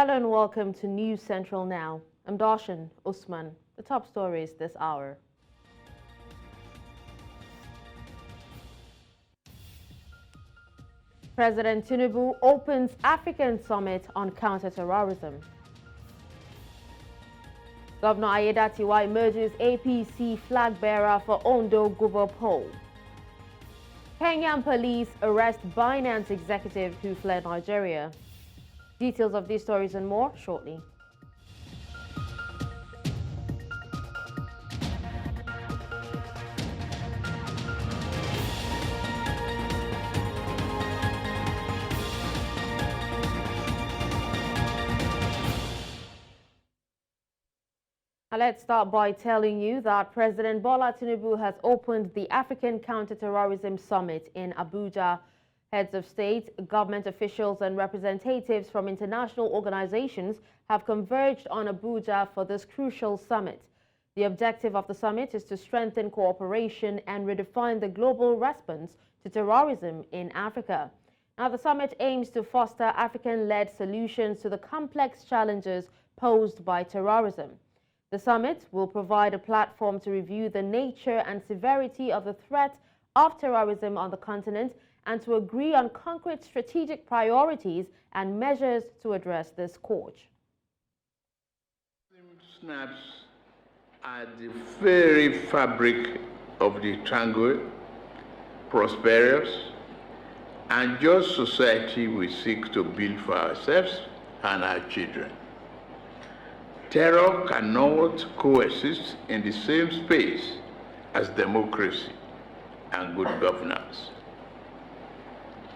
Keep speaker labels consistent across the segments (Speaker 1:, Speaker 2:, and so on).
Speaker 1: Hello and welcome to News Central Now. I'm Darshan Usman. The top stories this hour. President Tinubu opens African Summit on Counter-Terrorism. Governor Aiyedatiwa emerges APC flag bearer for Ondo Guber poll. Kenyan police arrest Binance executive who fled Nigeria. Details of these stories and more shortly. Let's start by telling you that President Bola Tinubu has opened the African Counter-Terrorism Summit in Abuja. Heads of state, government officials and representatives from international organizations have converged on Abuja for this crucial summit. The objective of the summit is to strengthen cooperation and redefine the global response to terrorism in Africa. Now, the summit aims to foster African-led solutions to the complex challenges posed by terrorism. The summit will provide a platform to review the nature and severity of the threat of terrorism on the continent and to agree on concrete strategic priorities and measures to address this scourge.
Speaker 2: Snaps at the very fabric of the tranquil, prosperous, and just society we seek to build for ourselves and our children. Terror cannot coexist in the same space as democracy and good governance.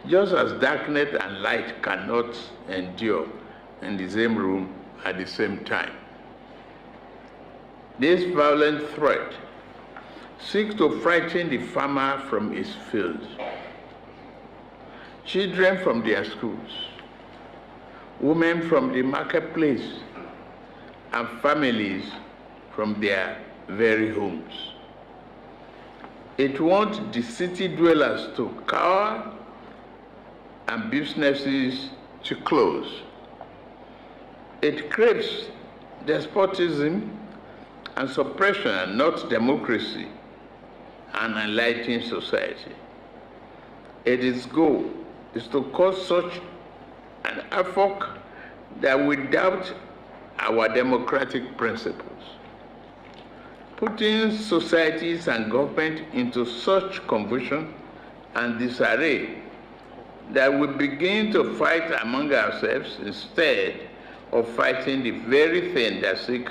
Speaker 2: Just as darkness and light cannot endure in the same room at the same time. This violent threat seeks to frighten the farmer from his fields, children from their schools, women from the marketplace, and families from their very homes. It wants the city dwellers to cower and businesses to close. It craves despotism and suppression, not democracy and enlightened society. Its goal is to cause such an havoc that we doubt our democratic principles, putting societies and government into such confusion and disarray that we begin to fight among ourselves instead of fighting the very thing that seek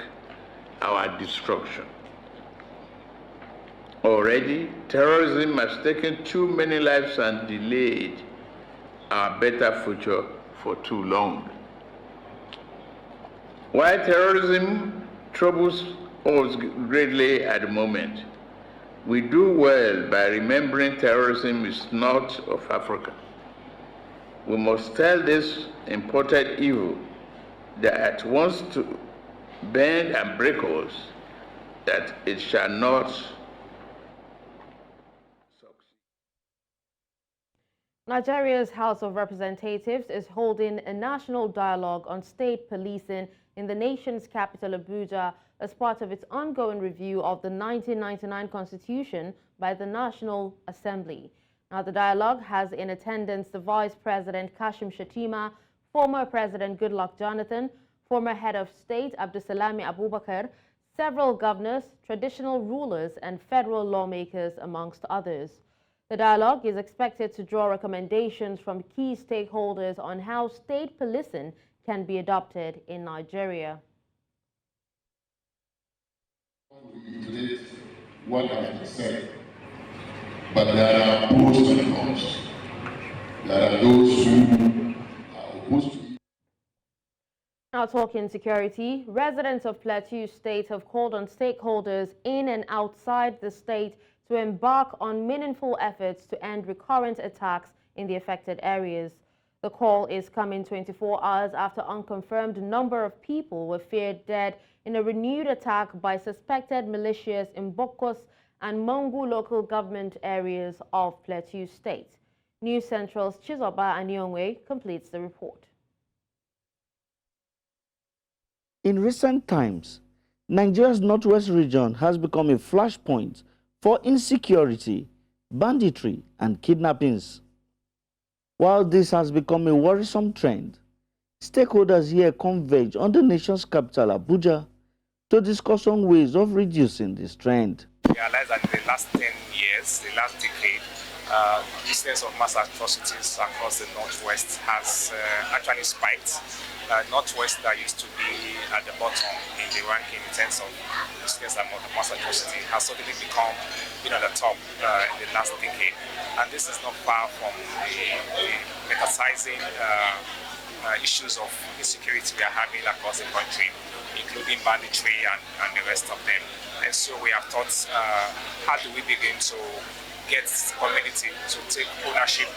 Speaker 2: our destruction. Already, terrorism has taken too many lives and delayed our better future for too long. While terrorism troubles us greatly at the moment, we do well by remembering terrorism is not of Africa. We must tell this imported evil that wants to bend and break us, that it shall not succeed.
Speaker 1: Nigeria's House of Representatives is holding a national dialogue on state policing in the nation's capital, Abuja, as part of its ongoing review of the 1999 Constitution by the National Assembly. Now, the dialogue has in attendance the Vice President Kashim Shettima, former President Goodluck Jonathan, former Head of State Abdusalami Abubakar, several governors, traditional rulers, and federal lawmakers, amongst others. The dialogue is expected to draw recommendations from key stakeholders on how state policing can be adopted in Nigeria.
Speaker 3: Reiterate what has been said, but there are pros and cons. There are those who are opposed to it.
Speaker 1: Now, talking security, residents of Plateau State have called on stakeholders in and outside the state to embark on meaningful efforts to end recurrent attacks in the affected areas. The call is coming 24 hours after unconfirmed number of people were feared dead in a renewed attack by suspected militias in Bokos and Mongu local government areas of Plateau State. News Central's Chizoba Anyongwe completes the report.
Speaker 4: In recent times, Nigeria's northwest region has become a flashpoint for insecurity, banditry, and kidnappings. While this has become a worrisome trend, stakeholders here converge on the nation's capital, Abuja, to discuss on ways of reducing this trend.
Speaker 5: We realized that in the last 10 years, the last decade, incidents of mass atrocities across the Northwest has actually spiked. Northwest that used to be at the bottom in the ranking in terms of incidents of mass atrocity has suddenly become at the top in the last decade. And this is not far from the metasizing issues of insecurity we are having across the country, including banditry and the rest of them. And so we have thought, how do we begin to get community to take ownership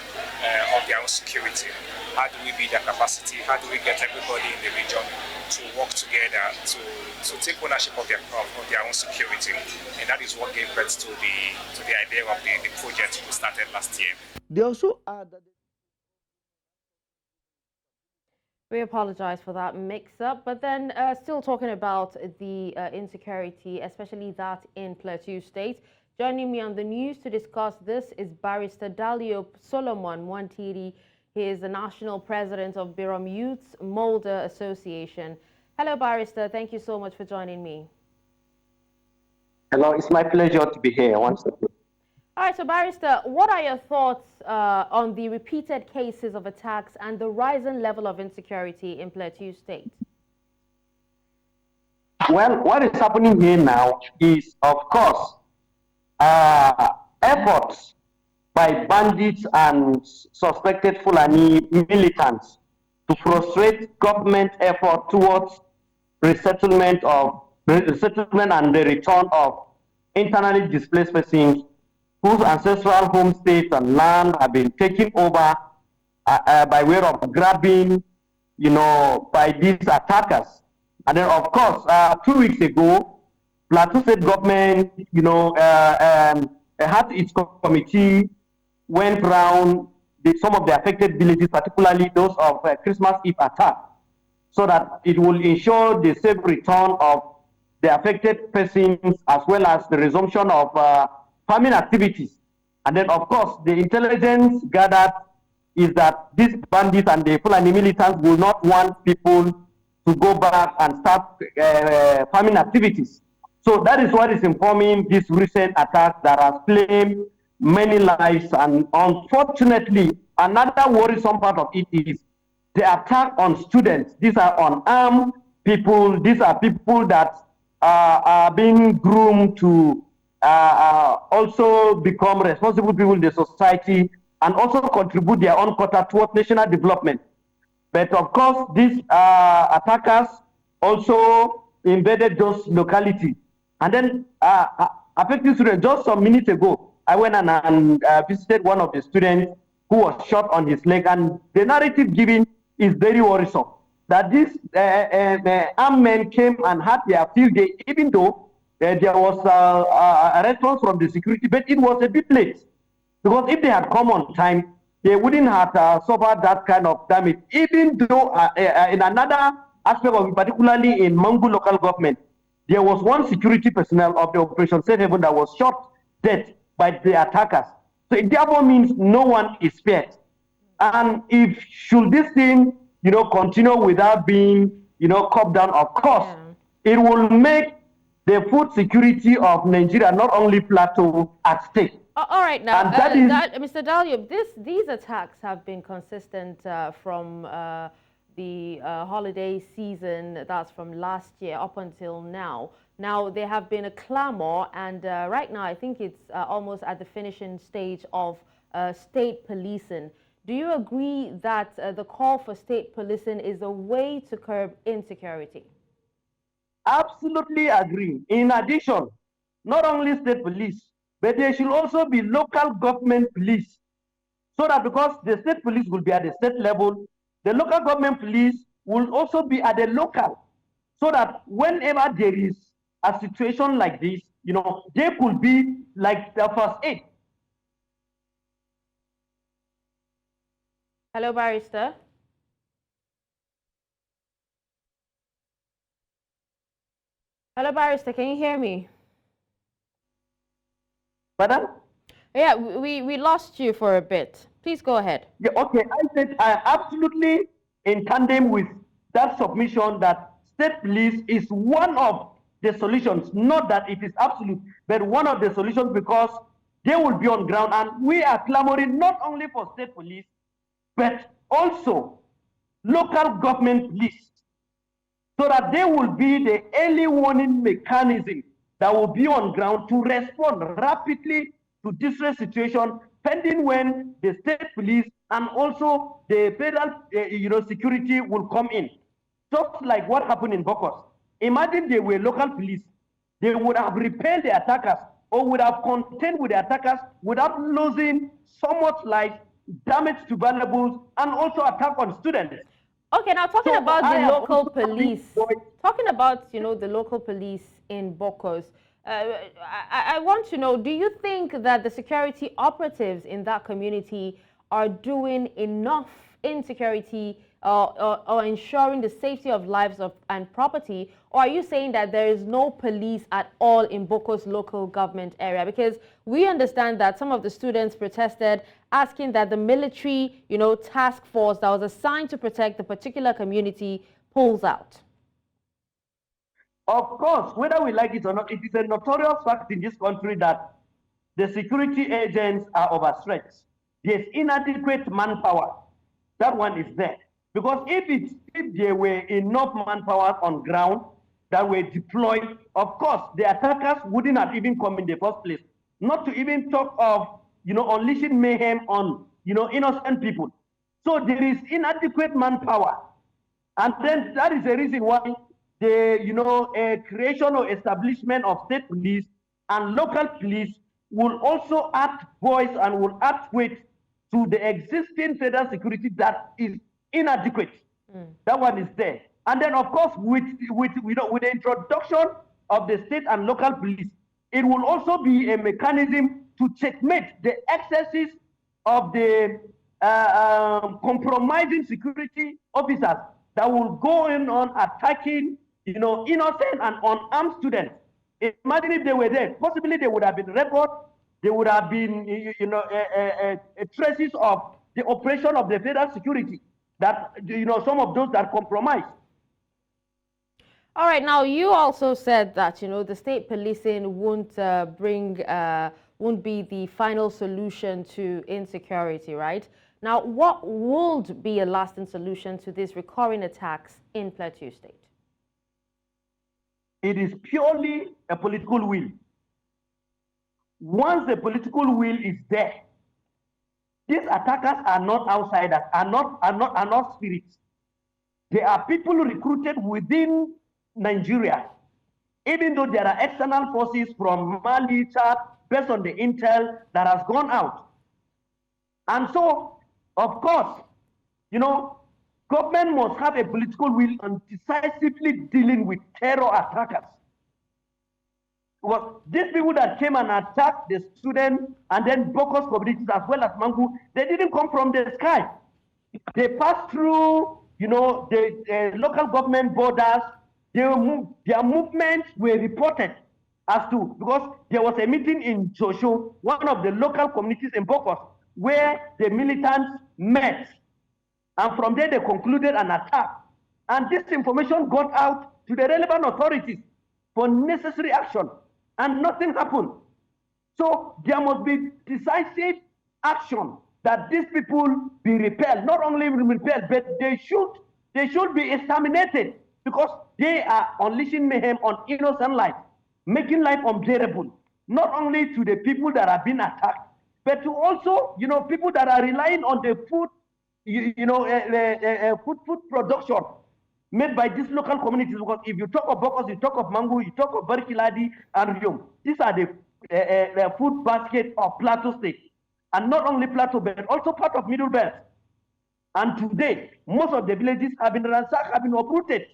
Speaker 5: of their own security? How do we build their capacity? How do we get everybody in the region to work together to take ownership of their own security? And that is what gave birth to the idea of the project we started last year.
Speaker 4: They also add that
Speaker 1: we apologize for that mix-up, but then still talking about the insecurity, especially that in Plateau State. Joining me on the news to discuss this is Barrister Dalio Solomon Mwantiri. He is the National President of Birom Youth's Molder Association. Hello, Barrister. Thank you so much for joining me.
Speaker 6: Hello, it's my pleasure to be here once again.
Speaker 1: All right, so Barrister, what are your thoughts on the repeated cases of attacks and the rising level of insecurity in Plateau State?
Speaker 6: Well, what is happening here now is, of course, efforts by bandits and suspected Fulani militants to frustrate government effort towards resettlement and the return of internally displaced persons whose ancestral home states and land have been taken over by way of grabbing, by these attackers. And then, of course, 2 weeks ago, Plateau State government, had its committee, went around some of the affected villages, particularly those of Christmas Eve attack, so that it will ensure the safe return of the affected persons as well as the resumption of farming activities. And then, of course, the intelligence gathered is that these bandits and the Fulani militants will not want people to go back and start farming activities. So that is what is informing this recent attack that has claimed many lives. And unfortunately, another worrisome part of it is the attack on students. These are unarmed people. These are people that are being groomed to also become responsible people in the society and also contribute their own quota towards national development. But of course, these attackers also invaded those localities. And then affecting students, just some minutes ago, I went and visited one of the students who was shot on his leg. And the narrative given is very worrisome, that these armed men came and had their field day, even though there was a response from the security, but it was a bit late. Because if they had come on time, they wouldn't have suffered that kind of damage. Even though in another aspect of it, particularly in Mangu local government, there was one security personnel of the Operation Safe Haven that was shot dead by the attackers. So it therefore means no one is spared. And if should this thing, continue without being, cut down, of course, it will make the food security of Nigeria, not only Plateau, at stake.
Speaker 1: All right, now, Mr. Dalio, these attacks have been consistent from the holiday season, that's from last year up until now. Now, there have been a clamor, and right now I think it's almost at the finishing stage of state policing. Do you agree that the call for state policing is a way to curb insecurity?
Speaker 6: Absolutely agree. In addition, not only state police, but there should also be local government police. So that because the state police will be at the state level, the local government police will also be at the local. So that whenever there is a situation like this, they could be like the first aid.
Speaker 1: Hello, Barrister. Hello, Barrister, can you hear me?
Speaker 6: Pardon?
Speaker 1: Yeah, we lost you for a bit. Please go ahead.
Speaker 6: Yeah, okay. I said I am absolutely in tandem with that submission that state police is one of the solutions, not that it is absolute, but one of the solutions because they will be on ground. And we are clamoring not only for state police, but also local government police, so that they will be the early warning mechanism that will be on ground to respond rapidly to distress situation, pending when the state police and also the federal security will come in. Just like what happened in Bokos. Imagine they were local police. They would have repelled the attackers or would have contended with the attackers without losing so much life, damage to valuables, and also attack on students.
Speaker 1: Okay, now talking about the local police, talking about, the local police in Bokos, I want to know, do you think that the security operatives in that community are doing enough in security or ensuring the safety of lives and property, or are you saying that there is no police at all in Bokos local government area? Because we understand that some of the students protested asking that the military, task force that was assigned to protect the particular community pulls out.
Speaker 6: Of course, whether we like it or not, it is a notorious fact in this country that the security agents are overstretched. There's inadequate manpower. That one is there. Because if there were enough manpower on ground that were deployed, of course, the attackers wouldn't have even come in the first place. Not to even talk of, unleashing mayhem on, innocent people. So there is inadequate manpower. And then that is the reason why the, creation or establishment of state police and local police will also add voice and will add weight to the existing federal security that is inadequate. That one is there. And then, of course, with the introduction of the state and local police, it will also be a mechanism to checkmate the excesses of the compromising security officers that will go in on attacking, innocent and unarmed students. Imagine if they were there. Possibly they would have been records. There would have been, traces of the operation of the federal security that, some of those that compromise.
Speaker 1: All right. Now, you also said that, the state policing won't be the final solution to insecurity, right? Now, what would be a lasting solution to these recurring attacks in Plateau State?
Speaker 6: It is purely a political will. Once the political will is there, these attackers are not outsiders, are not spirits. They are people recruited within Nigeria, even though there are external forces from Mali, Chad, based on the intel that has gone out. And so, of course, government must have a political will on decisively dealing with terror attackers. Because these people that came and attacked the students and then Bokos communities as well as Mangu, they didn't come from the sky. They passed through, the local government borders. Their movements were reported as to, because there was a meeting in Josho, one of the local communities in Bokos, where the militants met. And from there, they concluded an attack. And this information got out to the relevant authorities for necessary action. And nothing happened. So there must be decisive action that these people be repelled. Not only repelled, but they should be exterminated, because they are unleashing mayhem on innocent life, making life unbearable, not only to the people that have been attacked, but to also, people that are relying on the food, food production made by these local communities. Because if you talk of Bokos, you talk of Mangu, you talk of Barikiladi and Riom. These are the food basket of Plateau State. And not only Plateau, but also part of Middle Belt. And today, most of the villages have been ransacked, have been uprooted.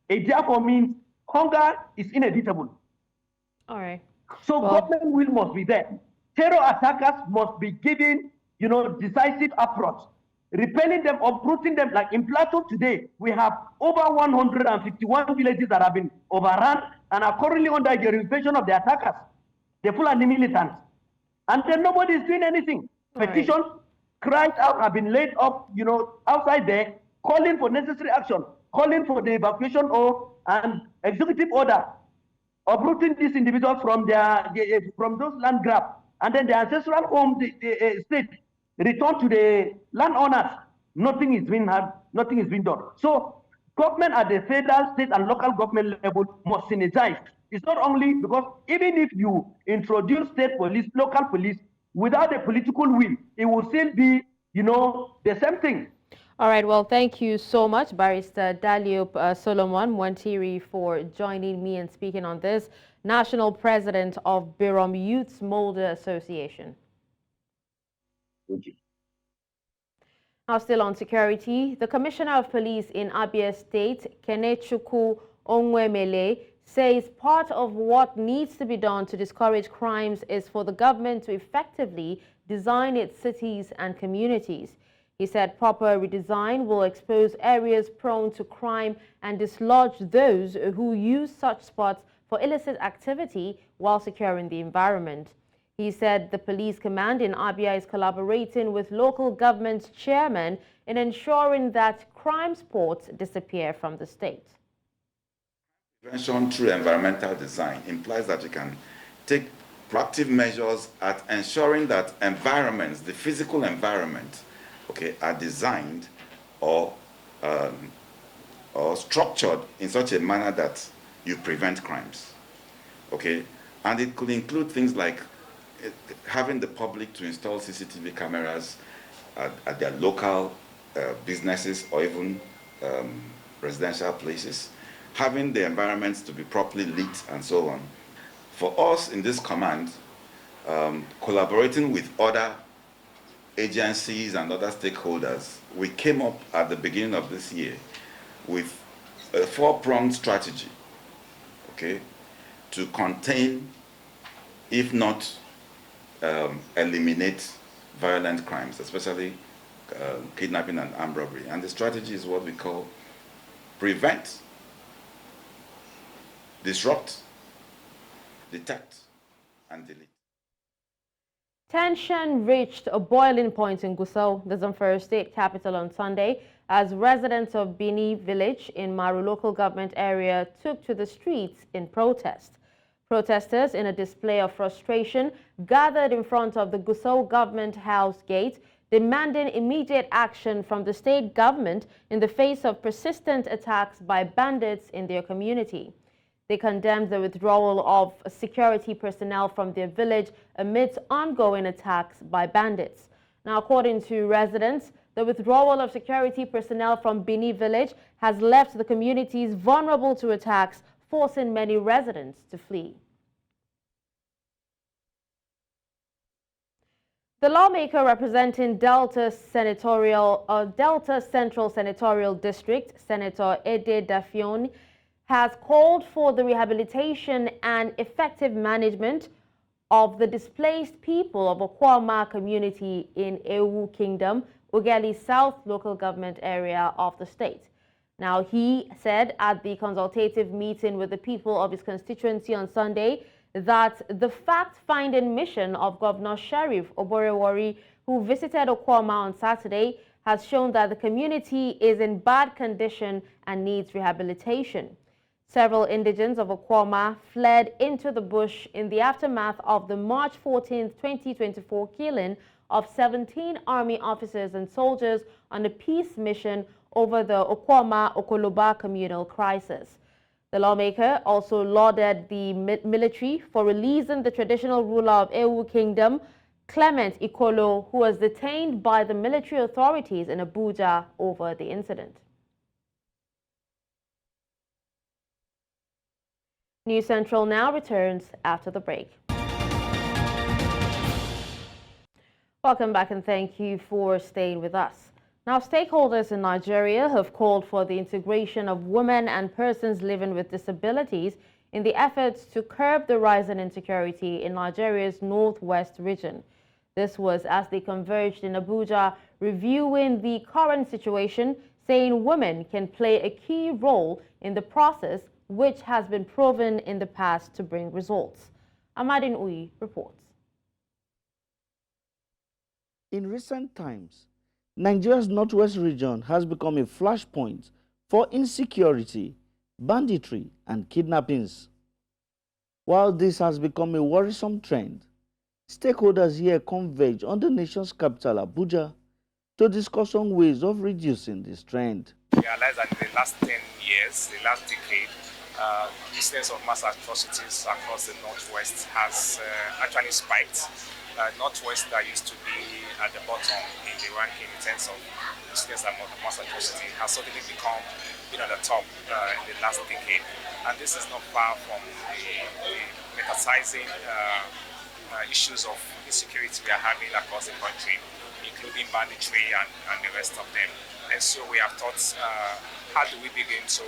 Speaker 6: It therefore means hunger is inevitable.
Speaker 1: All right.
Speaker 6: So government will must be there. Terror attackers must be given, decisive approach. repelling them, uprooting them. Like in Plateau today, we have over 151 villages that have been overrun and are currently under jurisdiction of the attackers, the Fulani militants. And then nobody is doing anything. Petitions, cries out have been laid up, outside there, calling for necessary action, calling for the evacuation or an executive order, uprooting these individuals from from those land grabs, and then the ancestral home, the state, return to the landowners. Nothing is being done. So government at the federal, state, and local government level must synergize. It's not only because even if you introduce state police, local police, without a political will, it will still be, the same thing.
Speaker 1: All right, well, thank you so much, Barrister Daliop Solomon Mwantiri, for joining me and speaking on this. National President of Birom Youths Molder Association.
Speaker 6: Thank you.
Speaker 1: Now, still on security, the Commissioner of Police in Abia State, Kenechukwu Onwemele, says part of what needs to be done to discourage crimes is for the government to effectively design its cities and communities. He said proper redesign will expose areas prone to crime and dislodge those who use such spots for illicit activity while securing the environment. He said the police command in Abia is collaborating with local government chairmen in ensuring that crime spots disappear from the state.
Speaker 7: Prevention through environmental design implies that you can take proactive measures at ensuring that environments, the physical environment, are designed or structured in such a manner that you prevent crimes. And it could include things like having the public to install CCTV cameras at their local businesses or even residential places, having the environments to be properly lit and so on. For us in this command, collaborating with other agencies and other stakeholders, we came up at the beginning of this year with a four-pronged strategy, to contain, if not eliminate, violent crimes, especially kidnapping and armed robbery. And the strategy is what we call prevent, disrupt, detect, and delete.
Speaker 1: Tension reached a boiling point in Gusau, the Zamfara state capital, on Sunday as residents of Bini village in Maru local government area took to the streets in protest. Protesters, in a display of frustration, gathered in front of the Gusau government house gate, demanding immediate action from the state government in the face of persistent attacks by bandits in their community. They condemned the withdrawal of security personnel from their village amidst ongoing attacks by bandits. Now, according to residents, the withdrawal of security personnel from Bini village has left the communities vulnerable to attacks, forcing many residents to flee. The lawmaker representing Delta Central Senatorial District, Senator Ede Dafion, has called for the rehabilitation and effective management of the displaced people of Okwama community in Ewu Kingdom, Ughelli South local government area of the state. Now, he said at the consultative meeting with the people of his constituency on Sunday that the fact-finding mission of Governor Sheriff Oborewori, who visited Okwama on Saturday, has shown that the community is in bad condition and needs rehabilitation. Several indigents of Okwama fled into the bush in the aftermath of the March 14, 2024 killing of 17 army officers and soldiers on a peace mission over the Okwama-Okoloba communal crisis. The lawmaker also lauded the military for releasing the traditional ruler of Ewu Kingdom, Clement Ikolo, who was detained by the military authorities in Abuja over the incident. News Central now returns after the break. Welcome back and thank you for staying with us. Now, stakeholders in Nigeria have called for the integration of women and persons living with disabilities in the efforts to curb the rise in insecurity in Nigeria's northwest region. This was as they converged in Abuja reviewing the current situation, saying women can play a key role in the process, which has been proven in the past to bring results. Amadin Uyi reports.
Speaker 4: In recent times, Nigeria's northwest region has become a flashpoint for insecurity, banditry, and kidnappings. While this has become a worrisome trend, stakeholders here converge on the nation's capital, Abuja, to discuss on ways of reducing this trend.
Speaker 5: We realize that in the last 10 years, the last decade, incidents of mass atrocities across the northwest has actually spiked. Northwest that used to be at the bottom in the ranking in terms of incidents of mass atrocity has suddenly become at the top in the last decade. And this is not far from the metasizing issues of insecurity we are having across the country, including banditry and the rest of them. And so we have thought, how do we begin to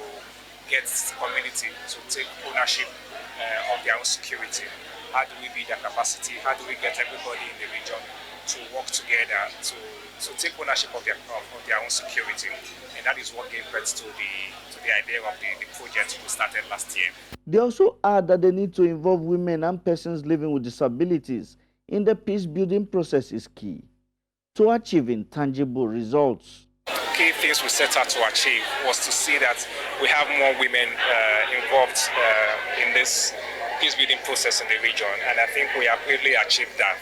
Speaker 5: get the community to take ownership of their own security? How do we build their capacity? How do we get everybody in the region to work together to take ownership of their own security? And that is what gave birth to the idea of the project we started last year.
Speaker 4: They also add that the need to involve women and persons living with disabilities in the peace-building process is key to achieving tangible results.
Speaker 5: Key things we set out to achieve was to see that we have more women involved in this peace-building process in the region, and I think we have really achieved that.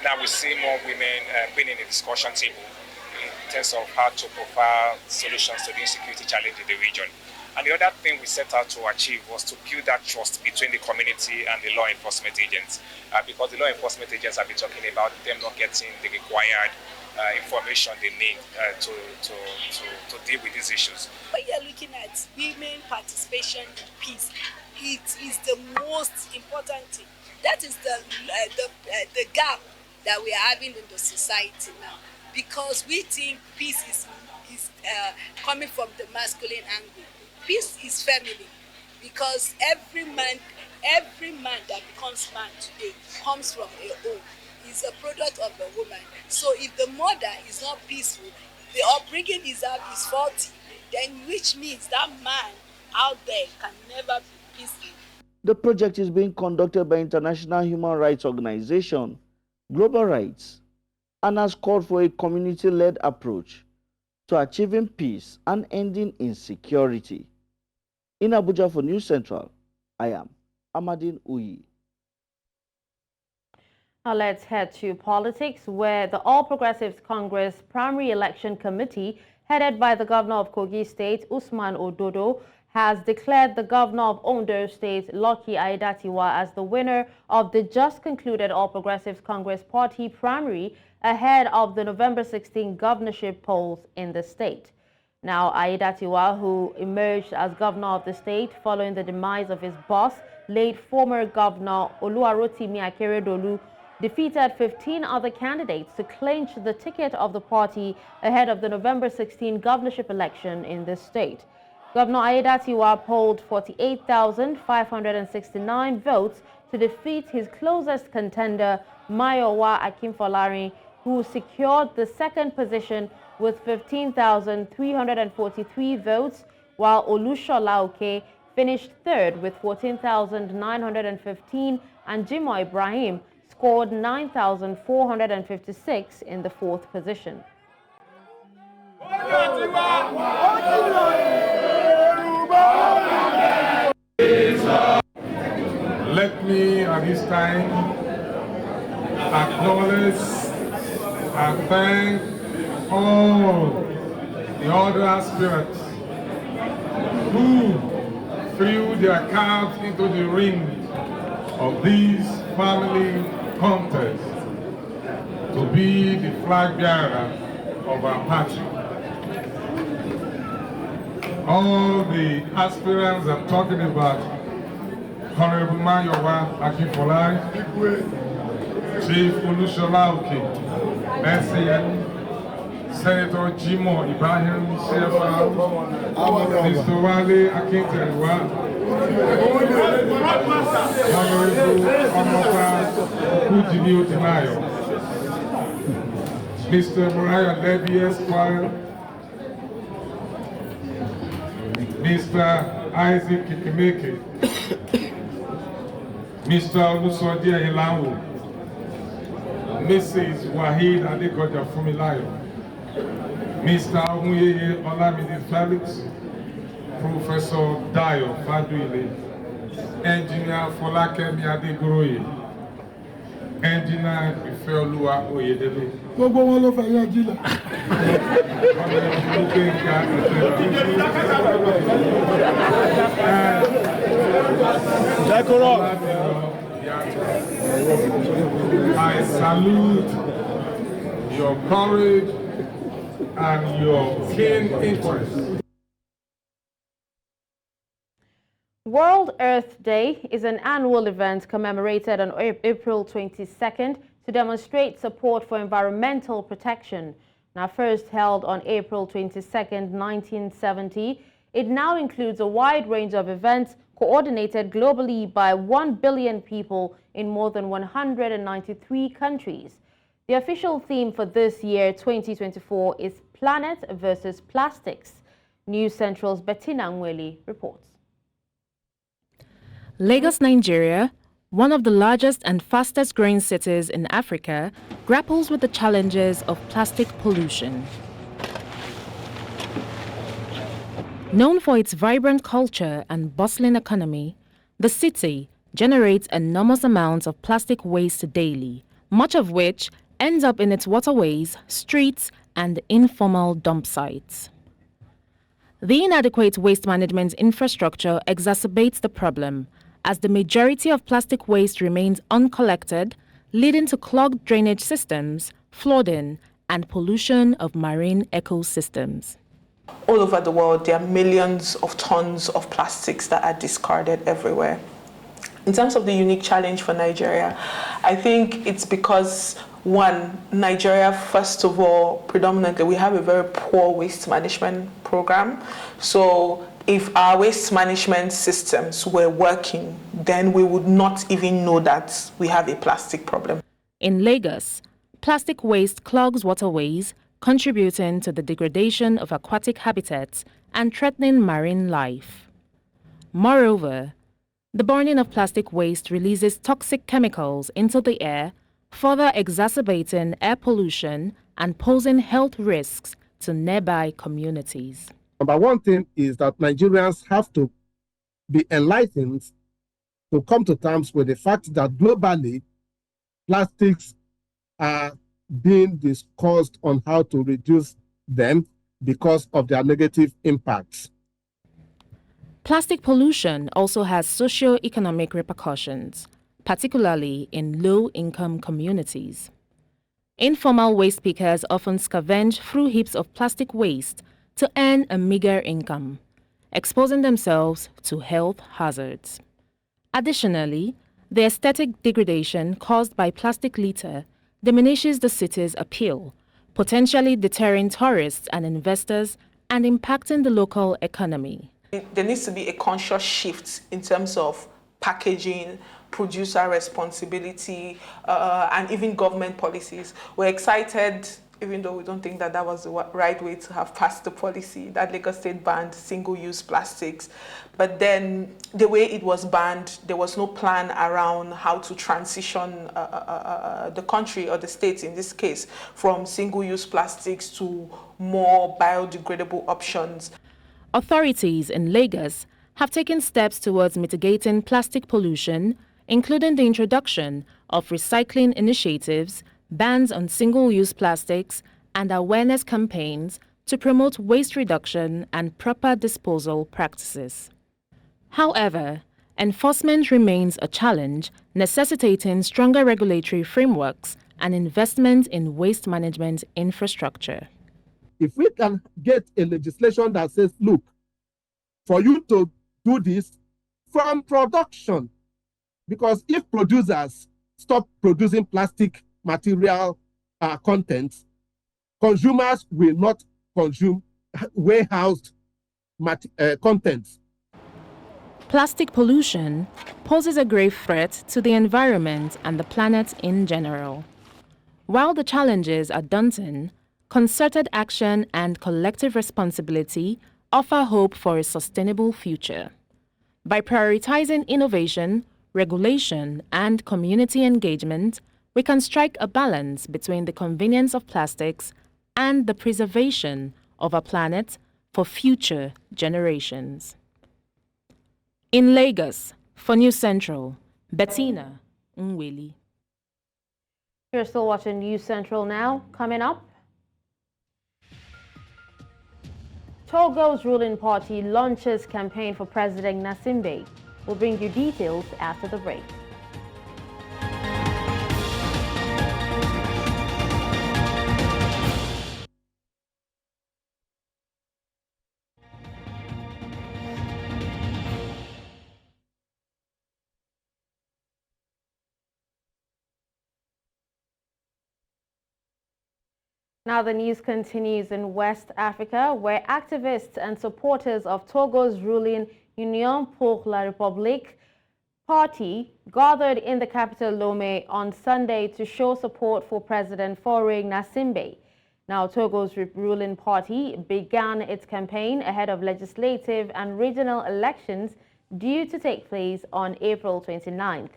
Speaker 5: Now we see more women being in the discussion table in terms of how to provide solutions to the insecurity challenge in the region. And the other thing we set out to achieve was to build that trust between the community and the law enforcement agents, because the law enforcement agents have been talking about them not getting the required information they need to deal with these issues.
Speaker 8: When you're looking at women participation in peace, it is the most important thing. That is the gap that we are having in the society now, because we think peace is coming from the masculine angle. Peace is feminine, because every man that becomes man today comes from a home. Is a product of a woman. So if the mother is not peaceful, the upbringing is faulty, then which means that man out there can never be peaceful.
Speaker 4: The project is being conducted by international human rights organization, Global Rights, and has called for a community-led approach to achieving peace and ending insecurity. In Abuja for News Central, I am Amadin Uyi.
Speaker 1: Now let's head to politics, where the All Progressives Congress Primary Election Committee, headed by the Governor of Kogi State, Usman Ododo, has declared the Governor of Ondo State, Lucky Aiyedatiwa, as the winner of the just concluded All Progressives Congress Party primary ahead of the November 16 governorship polls in the state. Now, Aiyedatiwa, who emerged as governor of the state following the demise of his boss, late former Governor Oluwarotimi Akeredolu, defeated 15 other candidates to clinch the ticket of the party ahead of the November 16 governorship election in the state. Governor Aiyedatiwa polled 48,569 votes to defeat his closest contender, Mayowa Akinfolari, who secured the second position with 15,343 votes, while Olushola Oke finished third with 14,915, and Jimo Ibrahim scored 9,456 in the fourth position.
Speaker 9: Let me at this time acknowledge and thank all the other aspirants who threw their caps into the ring of this family contest to be the flag bearer of our party. All the aspirants I'm talking about: Honorable Mayowa Akinfolari, Chief Olushola Oke, Messian, Senator Jimo Ibrahim, CFR, Mr. Wale Akinteriwa, Honorable Onopa Kujimi Otimayo, Mr. Mariah Levy Esquire, Mr. Isaac Kikimeke, Mr. Olusodia Ilawu, Mrs. Wahid Adekoja Fumilayo, Mr. Omuyeye Olamide Felix, Professor Dayo Faduile, Engineer Folakemi Adegoroye, Engineer Ifeoluwa Oyedele.
Speaker 10: Gbogbo wọn ló fẹ́ yá jílẹ̀.
Speaker 9: I salute your courage and your keen interest.
Speaker 1: World Earth Day is an annual event commemorated on April 22nd to demonstrate support for environmental protection. Now first held on April 22nd, 1970, it now includes a wide range of events coordinated globally by 1 billion people in more than 193 countries. The official theme for this year, 2024, is Planet versus Plastics. News Central's Bettina Ughelli reports.
Speaker 11: Lagos, Nigeria, one of the largest and fastest growing cities in Africa, grapples with the challenges of plastic pollution. Known for its vibrant culture and bustling economy, the city generates enormous amounts of plastic waste daily, much of which ends up in its waterways, streets, and informal dump sites. The inadequate waste management infrastructure exacerbates the problem, as the majority of plastic waste remains uncollected, leading to clogged drainage systems, flooding, and pollution of marine ecosystems.
Speaker 12: All over the world, there are millions of tons of plastics that are discarded everywhere. In terms of the unique challenge for Nigeria, I think it's because, one, Nigeria, first of all, predominantly, we have a very poor waste management program. So if our waste management systems were working, then we would not even know that we have a plastic problem.
Speaker 11: In Lagos, plastic waste clogs waterways, contributing to the degradation of aquatic habitats and threatening marine life. Moreover, the burning of plastic waste releases toxic chemicals into the air, further exacerbating air pollution and posing health risks to nearby communities.
Speaker 10: Number one thing is that Nigerians have to be enlightened to come to terms with the fact that globally, plastics are being discussed on how to reduce them because of their negative impacts.
Speaker 11: Plastic pollution also has socio-economic repercussions, particularly in low-income communities. Informal waste pickers often scavenge through heaps of plastic waste to earn a meager income, exposing themselves to health hazards. Additionally, the aesthetic degradation caused by plastic litter diminishes the city's appeal, potentially deterring tourists and investors and impacting the local economy.
Speaker 12: There needs to be a conscious shift in terms of packaging, producer responsibility, and even government policies. We're excited, even though we don't think that that was the right way to have passed the policy, that Lagos State banned single-use plastics. But then the way it was banned, there was no plan around how to transition the country, or the states in this case, from single-use plastics to more biodegradable options.
Speaker 11: Authorities in Lagos have taken steps towards mitigating plastic pollution, including the introduction of recycling initiatives, bans on single-use plastics, and awareness campaigns to promote waste reduction and proper disposal practices. However, enforcement remains a challenge, necessitating stronger regulatory frameworks and investment in waste management infrastructure.
Speaker 10: If we can get a legislation that says, look, for you to do this from production, because if producers stop producing plastic material contents, consumers will not consume warehoused contents.
Speaker 11: Plastic pollution poses a grave threat to the environment and the planet in general. While the challenges are daunting, concerted action and collective responsibility offer hope for a sustainable future. By prioritizing innovation, regulation, and community engagement, we can strike a balance between the convenience of plastics and the preservation of our planet for future generations. In Lagos, for News Central, Bettina Ughelli.
Speaker 1: You're still watching News Central now. Coming up, Togo's ruling party launches campaign for President Nasimbe. We'll bring you details after the break. Now the news continues in West Africa, where activists and supporters of Togo's ruling Union pour la République party gathered in the capital Lomé on Sunday to show support for President Faure Nasimbe. Now Togo's ruling party began its campaign ahead of legislative and regional elections due to take place on April 29th.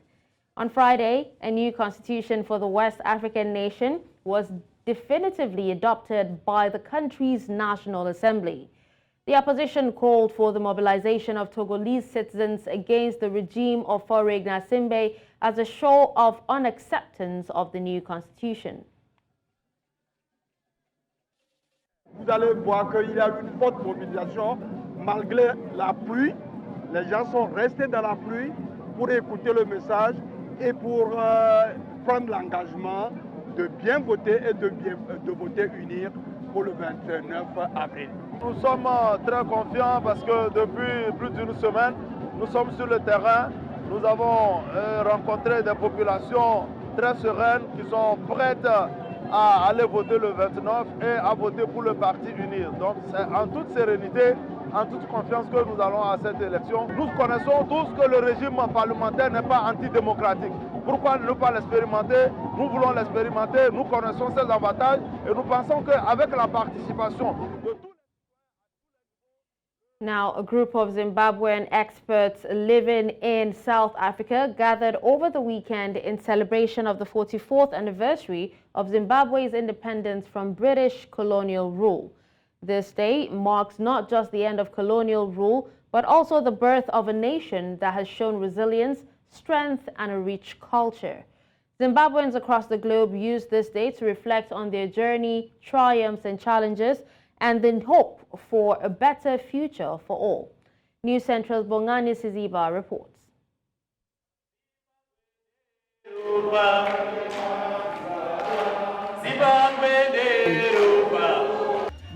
Speaker 1: On Friday, a new constitution for the West African nation was definitively adopted by the country's National Assembly. The opposition called for the mobilization of Togolese citizens against the regime of Faure Nasimbe as a show of unacceptance of the new constitution.
Speaker 13: Vous allez voir qu'il y a eu une forte mobilisation malgré la pluie. Les gens sont restés dans la pluie pour écouter le message et pour prendre l'engagement de bien voter et de voter unir pour le 29 avril. Nous sommes très confiants parce que depuis plus d'une semaine, nous sommes sur le terrain. Nous avons rencontré des populations très sereines qui sont prêtes à aller voter le 29 et à voter pour le parti unir. Donc c'est en toute sérénité, en toute confiance que nous allons à cette élection. Nous connaissons tous que le régime parlementaire n'est pas antidémocratique. Pourquoi ne pas l'expérimenter? Nous voulons l'expérimenter, nous connaissons ses avantages et nous pensons qu'avec la participation de tous
Speaker 1: Now, a group of Zimbabwean experts living in South Africa gathered over the weekend in celebration of the 44th anniversary of Zimbabwe's independence from British colonial rule. This day marks not just the end of colonial rule, but also the birth of a nation that has shown resilience, strength, and a rich culture. Zimbabweans across the globe use this day to reflect on their journey, triumphs, and challenges, and then hope for a better future for all. News Central's Bongani Siziba reports.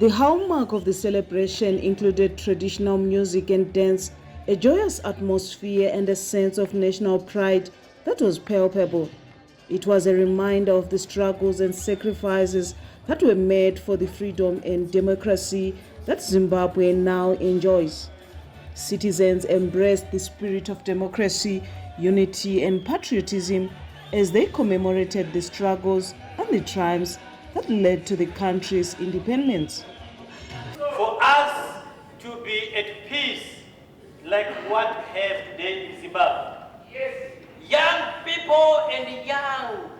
Speaker 14: The hallmark of the celebration included traditional music and dance, a joyous atmosphere, and a sense of national pride that was palpable. It was a reminder of the struggles and sacrifices that were made for the freedom and democracy that Zimbabwe now enjoys. Citizens embraced the spirit of democracy, unity, and patriotism as they commemorated the struggles and the triumphs that led to the country's independence.
Speaker 15: For us to be at peace like what we have today in Zimbabwe. Yes. Young people and young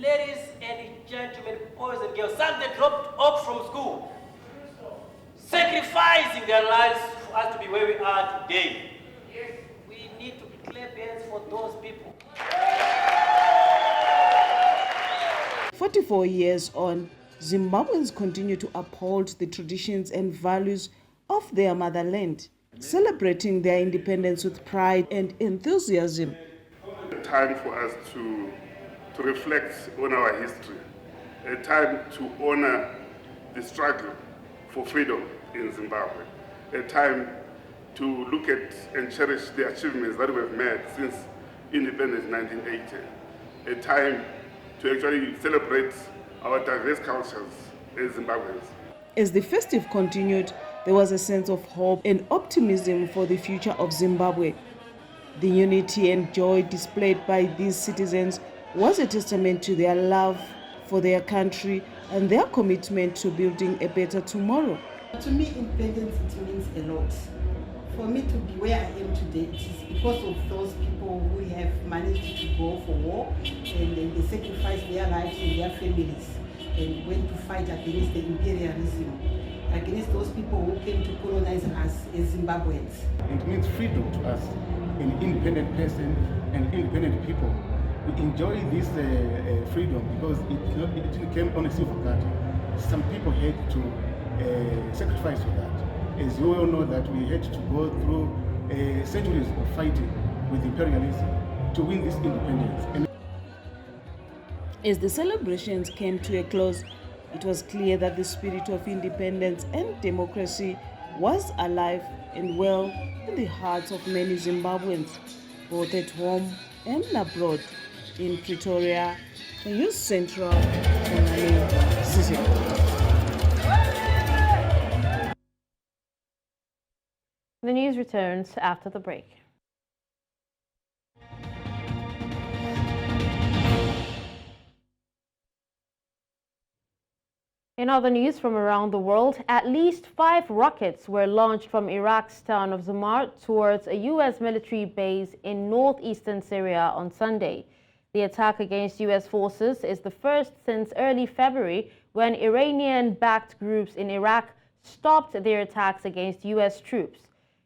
Speaker 15: ladies and gentlemen, boys and girls, some that dropped off from school, sacrificing their lives for us to be where we are today. Yes. We need to clap hands for those people.
Speaker 14: 44 years on, Zimbabweans continue to uphold the traditions and values of their motherland, celebrating their independence with pride and enthusiasm.
Speaker 16: Time for us to reflect on our history, a time to honor the struggle for freedom in Zimbabwe, a time to look at and cherish the achievements that we have made since independence in 1980, a time to actually celebrate our diverse cultures as Zimbabweans.
Speaker 14: As the festive continued, there was a sense of hope and optimism for the future of Zimbabwe. The unity and joy displayed by these citizens was a testament to their love for their country and their commitment to building a better tomorrow.
Speaker 17: To me, independence, it means a lot. For me to be where I am today, it is because of those people who have managed to go for war and they sacrificed their lives and their families and went to fight against the imperialism, against those people who came to colonize us as Zimbabweans.
Speaker 18: It means freedom to us, an independent person and independent people. We enjoy this freedom because it came on a silver platter. Some people had to sacrifice for that. As you all know that we had to go through centuries of fighting with imperialism to win this independence.
Speaker 14: As the celebrations came to a close, it was clear that the spirit of independence and democracy was alive and well in the hearts of many Zimbabweans, both at home and abroad. In Pretoria, News Central,
Speaker 1: The news returns after the break. In other news from around the world, at least 5 rockets were launched from Iraq's town of Zamar towards a U.S. military base in northeastern Syria on Sunday. The attack against U.S. forces is the first since early February, when Iranian-backed groups in Iraq stopped their attacks against U.S. troops.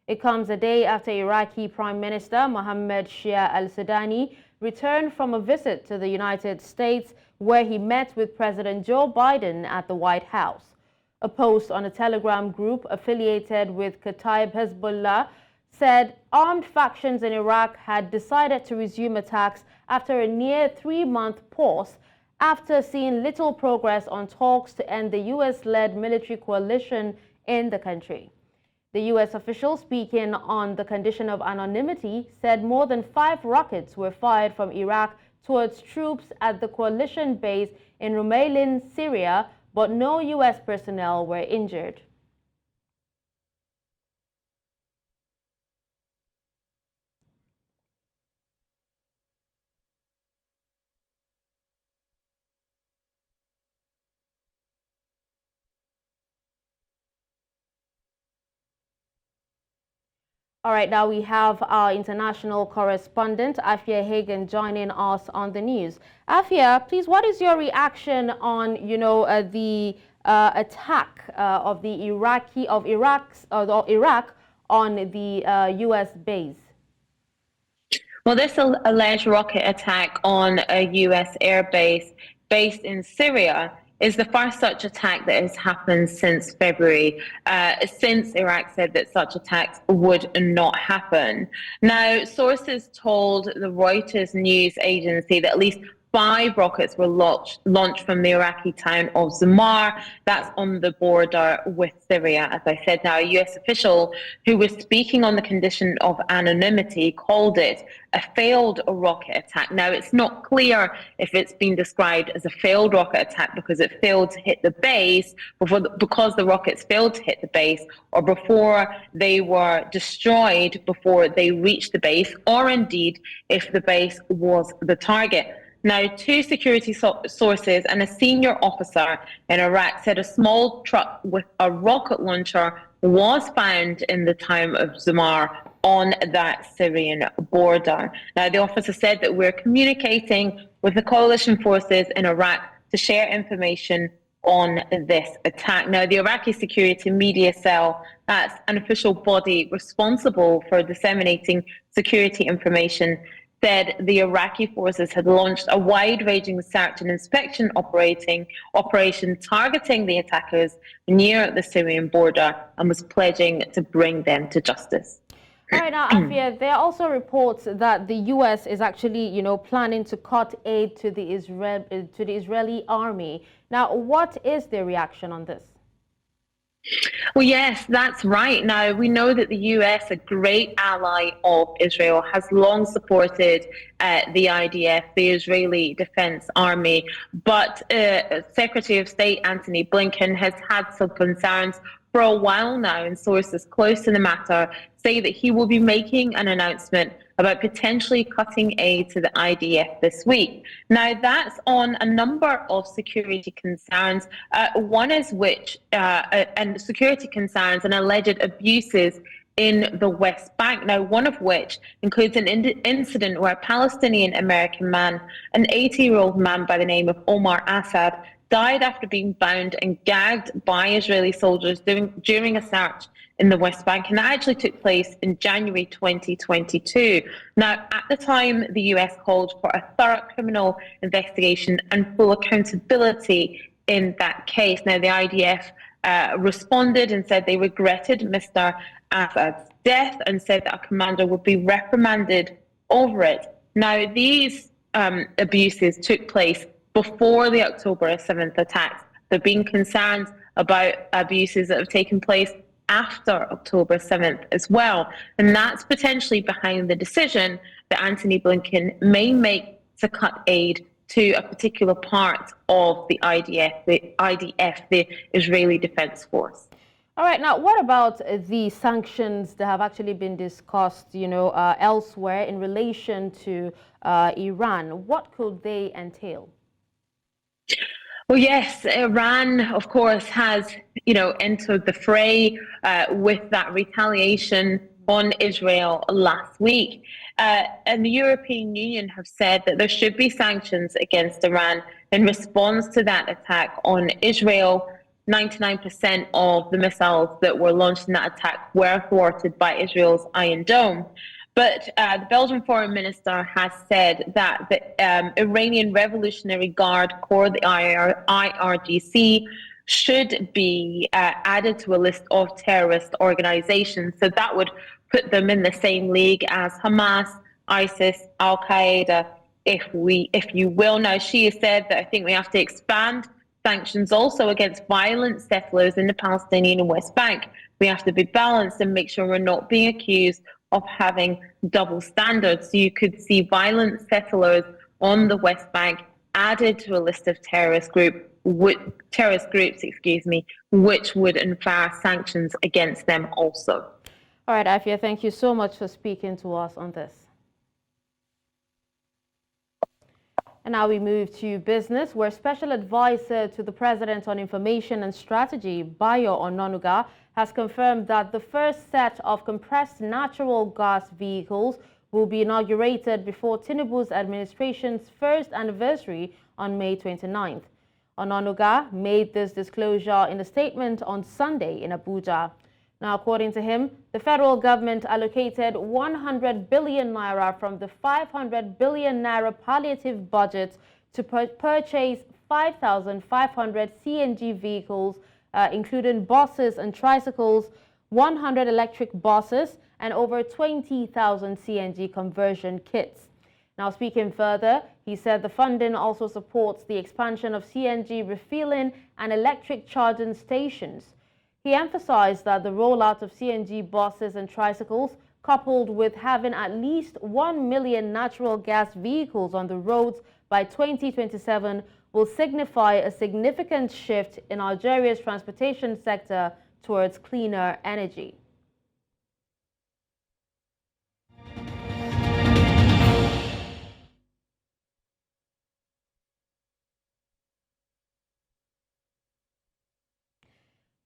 Speaker 1: It comes a day after Iraqi Prime Minister Mohammed Shia al-Sudani returned from a visit to the United States, where he met with President Joe Biden at the White House. A post on a Telegram group affiliated with Kataib Hezbollah said armed factions in Iraq had decided to resume attacks after a near 3-month pause, after seeing little progress on talks to end the U.S.-led military coalition in the country. The U.S. official, speaking on the condition of anonymity, said more than 5 rockets were fired from Iraq towards troops at the coalition base in Rumailin, Syria, but no U.S. personnel were injured. All right, now we have our international correspondent, AIA Hagen, joining us on the news. AIA, please, what is your reaction on, the attack of Iraq on the U.S. base?
Speaker 19: Well, this alleged rocket attack on a U.S. air base based in Syria is the first such attack that has happened since February, since Iraq said that such attacks would not happen. Now, sources told the Reuters news agency that at least 5 rockets were launched from the Iraqi town of Zamar. That's on the border with Syria, as I said. Now, a U.S. official who was speaking on the condition of anonymity called it a failed rocket attack. Now, it's not clear if it's been described as a failed rocket attack because it failed to hit the base, because the rockets failed to hit the base, or before they were destroyed before they reached the base, or indeed if the base was the target. Now, 2 security sources and a senior officer in Iraq said a small truck with a rocket launcher was found in the town of Zamar on that Syrian border. Now, the officer said that we're communicating with the coalition forces in Iraq to share information on this attack. Now, the Iraqi Security Media Cell, that's an official body responsible for disseminating security information, said the Iraqi forces had launched a wide-ranging search and inspection operation targeting the attackers near the Syrian border and was pledging to bring them to justice.
Speaker 1: All right, now, AIA, there are also reports that the U.S. is actually, planning to cut aid to the Israeli army. Now, what is the reaction on this?
Speaker 19: Well, yes, that's right. Now, we know that the US, a great ally of Israel, has long supported the IDF, the Israeli Defense Army. But Secretary of State Antony Blinken has had some concerns for a while now, and sources close to the matter say that he will be making an announcement about potentially cutting aid to the IDF this week. Now, that's on a number of security concerns, one is which, and security concerns and alleged abuses in the West Bank. Now, one of which includes an incident where a Palestinian-American man, an 80-year-old man by the name of Omar Assad, died after being bound and gagged by Israeli soldiers during a search in the West Bank, and that actually took place in January 2022. Now, at the time, the US called for a thorough criminal investigation and full accountability in that case. Now, the IDF responded and said they regretted Mr. Assad's death and said that a commander would be reprimanded over it. Now, these abuses took place before the October 7th attacks. There have been concerns about abuses that have taken place after October 7th as well. And that's potentially behind the decision that Antony Blinken may make to cut aid to a particular part of the IDF, the Israeli Defense Force.
Speaker 1: All right, now what about the sanctions that have actually been discussed, elsewhere in relation to Iran? What could they entail?
Speaker 19: Well, yes, Iran, of course, has, entered the fray with that retaliation on Israel last week. And the European Union have said that there should be sanctions against Iran in response to that attack on Israel. 99% of the missiles that were launched in that attack were thwarted by Israel's Iron Dome. But the Belgian foreign minister has said that the Iranian Revolutionary Guard Corps, the IRGC, should be added to a list of terrorist organizations. So that would put them in the same league as Hamas, ISIS, Al-Qaeda, if you will. Now, she has said that I think we have to expand sanctions also against violent settlers in the Palestinian and West Bank. We have to be balanced and make sure we're not being accused of having double standards. So you could see violent settlers on the West Bank added to a list of terrorist groups, which would infer sanctions against them also.
Speaker 1: All right, Afia, thank you so much for speaking to us on this. And now we move to business, where Special Advisor to the President on Information and Strategy, Bayo Ononuga, has confirmed that the first set of compressed natural gas vehicles will be inaugurated before Tinubu's administration's first anniversary on May 29th. Ononuga made this disclosure in a statement on Sunday in Abuja. Now, according to him, the federal government allocated 100 billion naira from the 500 billion naira palliative budget to purchase 5,500 CNG vehicles, including buses and tricycles, 100 electric buses, and over 20,000 CNG conversion kits. Now, speaking further, he said the funding also supports the expansion of CNG refueling and electric charging stations. He emphasized that the rollout of CNG buses and tricycles, coupled with having at least 1 million natural gas vehicles on the roads by 2027, will signify a significant shift in Algeria's transportation sector towards cleaner energy.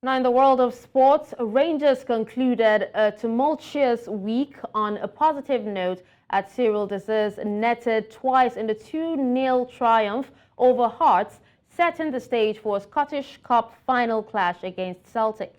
Speaker 1: Now, in the world of sports, Rangers concluded a tumultuous week on a positive note as Cyril Desir's netted twice in the 2-0 triumph over Hearts, setting the stage for a Scottish Cup final clash against Celtic.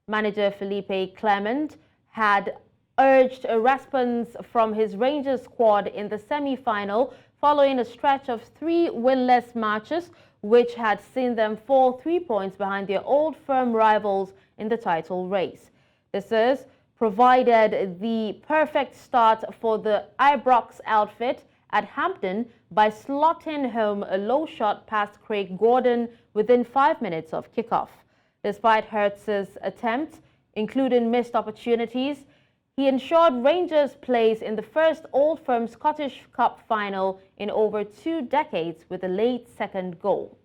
Speaker 1: Manager Philippe Clement had urged a response from his Rangers squad in the semi-final following a stretch of 3 winless matches, which had seen them fall 3 points behind their old firm rivals in the title race. This provided the perfect start for the Ibrox outfit at Hampden by slotting home a low shot past Craig Gordon within 5 minutes of kickoff. Despite Hertz's attempts, including missed opportunities, he ensured Rangers' place in the first Old Firm Scottish Cup final in over 2 decades with a late second goal.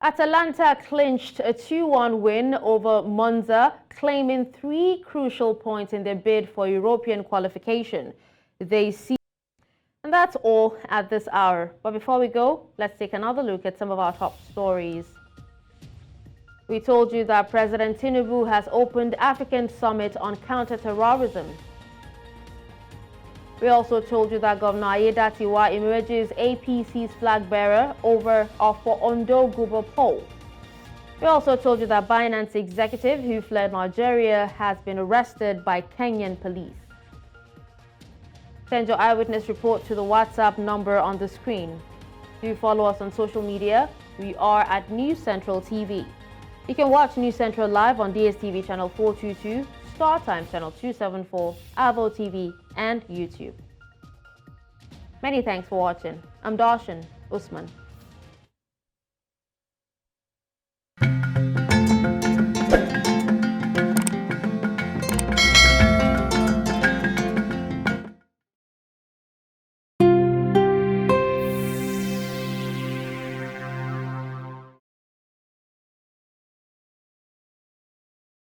Speaker 1: Atalanta clinched a 2-1 win over Monza, claiming 3 crucial points in their bid for European qualification. And that's all at this hour. But before we go, let's take another look at some of our top stories. We told you that President Tinubu has opened African Summit on Counter-Terrorism. We also told you that Governor Aiyedatiwa emerges APC's flag bearer for Ondo Guber poll. We also told you that Binance executive who fled Nigeria has been arrested by Kenyan police. Send your eyewitness report to the WhatsApp number on the screen. Do follow us on social media. We are at News Central TV. You can watch News Central live on DSTV channel 422, Star Times channel 274, Avo TV, and YouTube. Many thanks for watching. I'm Darshan Usman.